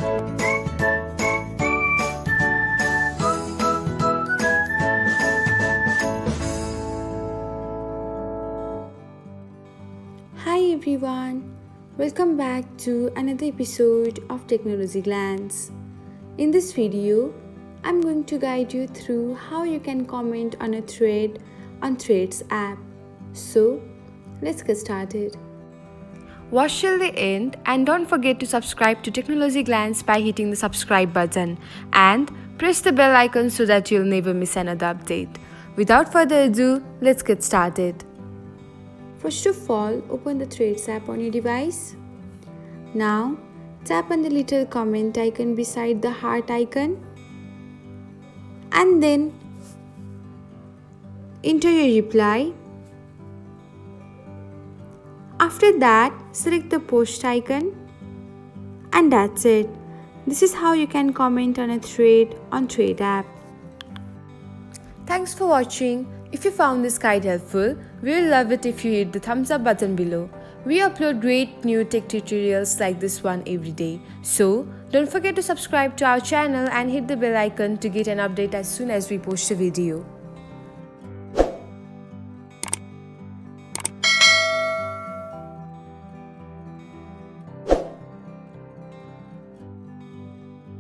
Hi everyone, welcome back to another episode of Technologyglance. In this video, I'm going to guide you through how you can comment on a thread on Threads app. So, let's get started. Watch till the end and don't forget to subscribe to Technologyglance by hitting the subscribe button and press the bell icon so that you'll never miss another update. Without further ado, let's get started. First of all, open the Threads app on your device. Now, tap on the little comment icon beside the heart icon and then enter your reply. After that, select the post icon and that's it. This is how you can comment on a thread on Thread app. Thanks for watching. If you found this guide helpful, we will love it if you hit the thumbs up button below. We upload great new tech tutorials like this one every day. So, don't forget to subscribe to our channel and hit the bell icon to get an update as soon as we post a video.